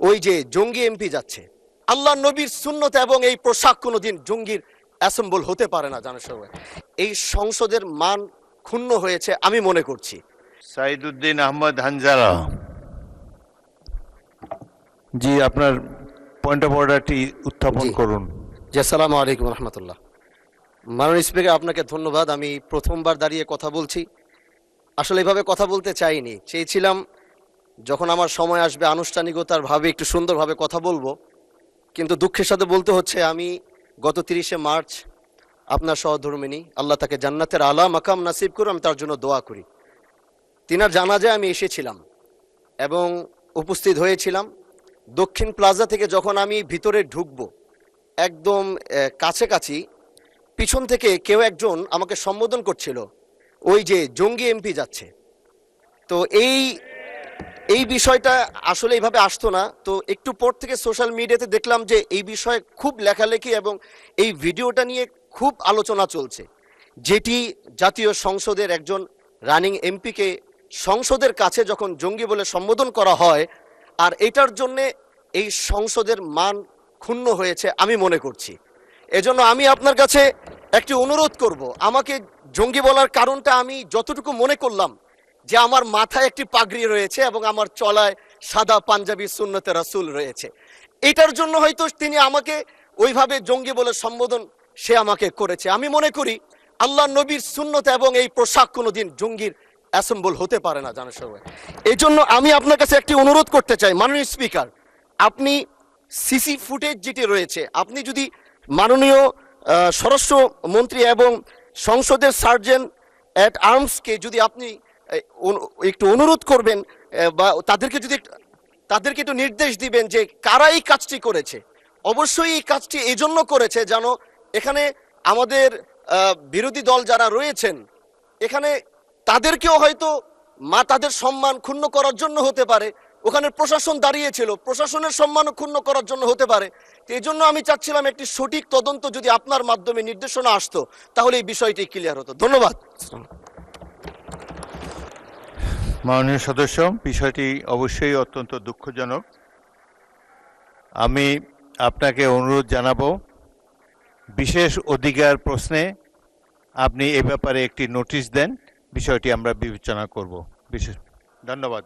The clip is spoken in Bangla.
ওই যে জঙ্গি এমপি যাচ্ছে, আল্লাহ নবীর সুন্নত এবং এই পোশাক কোনোদিন জঙ্গির অ্যাসেম্বল হতে পারে না। জানার সবাই এই সংসদের মান ক্ষুণ্ণ হয়েছে আমি মনে করছি। সাইদুদ্দিন আহমদ হানজালা, জি আপনার পয়েন্ট অফ অর্ডারটি উত্থাপন করুন। জি, আসসালামু আলাইকুম রহমতুল্লাহ। মাননীয় স্পিকার, আপনাকে ধন্যবাদ। আমি প্রথমবার দাঁড়িয়ে কথা বলছি। আসলে এভাবে কথা বলতে চাইনি, চেয়েছিলাম যখন আমার সময় আসবে আনুষ্ঠানিকতার ভাবে একটু সুন্দরভাবে কথা বলবো, কিন্তু দুঃখের সাথে বলতে হচ্ছে আমি গত 30শে মার্চ আপনার সহধর্মিনী, আল্লাহ তাকে জান্নাতের আলা মাকাম নাসিব করে, আমি তার জন্য দোয়া করি। তিনার জানাজায় আমি এসেছিলাম এবং উপস্থিত হয়েছিলাম। দক্ষিণ প্লাজা থেকে যখন আমি ভিতরে ঢুকবো, একদম কাছাকাছি পিছন থেকে কেউ একজন আমাকে সম্বোধন করছিল, ওই যে জঙ্গি এমপি যাচ্ছে। তো এই বিষয়টা আসলে এইভাবে আসতো না। তো একটু পর থেকে সোশ্যাল মিডিয়াতে দেখলাম যে এই বিষয়ে খুব লেখালেখি এবং এই ভিডিওটা নিয়ে খুব আলোচনা চলছে, যেটি জাতীয় সংসদের একজন রানিং এমপিকে সংসদের কাছে যখন জঙ্গি বলে সম্বোধন করা হয়, আর এটার জন্যে এই সংসদের মান ক্ষুণ্ণ হয়েছে আমি মনে করছি। এজন্য আমি আপনার কাছে একটি অনুরোধ করব, আমাকে জঙ্গি বলার কারণটা আমি যতটুকু মনে করলাম যে আমার মাথায় একটি পাগড়ি রয়েছে এবং আমার চলায় সাদা পাঞ্জাবি সুন্নতে রাসূল রয়েছে, এটার জন্য হয়তো তিনি আমাকে ওইভাবে জঙ্গি বলে সম্বোধন সে আমাকে করেছে। আমি মনে করি আল্লাহ নবীর সুন্নত এবং এই পোশাক কোনোদিন জঙ্গির অ্যাসেম্বল হতে পারে না। জানার সবাই এই জন্য আমি আপনার কাছে একটি অনুরোধ করতে চাই, মাননীয় স্পিকার, আপনি সিসি ফুটেজ যেটি রয়েছে, আপনি যদি মাননীয় স্বরাষ্ট্রমন্ত্রী এবং সংসদের সার্জেন্ট অ্যাট আর্মসকে যদি আপনি একটু অনুরোধ করবেন, বা তাদেরকে একটু নির্দেশ দিবেন যে কারা এই কাজটি করেছে। অবশ্যই এই কাজটি এই জন্য করেছে যেন এখানে আমাদের বিরোধী দল যারা রয়েছেন এখানে তাদেরকেও হয়তো তাদের সম্মান ক্ষুণ্ণ করার জন্য হতে পারে, ওখানে প্রশাসন দাঁড়িয়েছিল, প্রশাসনের সম্মান ক্ষুণ্ণ করার জন্য হতে পারে। তো এই জন্য আমি চাচ্ছিলাম একটি সঠিক তদন্ত যদি আপনার মাধ্যমে নির্দেশনা আসতো তাহলে এই বিষয়টি ক্লিয়ার হতো। ধন্যবাদ। মাননীয় সদস্য, বিষয়টি অবশ্যই অত্যন্ত দুঃখজনক। আমি আপনাকে অনুরোধ জানাবো, বিশেষ অধিকার প্রশ্নে আপনি এ ব্যাপারে একটি নোটিশ দেন, বিষয়টি আমরা বিবেচনা করব। বিশেষ ধন্যবাদ।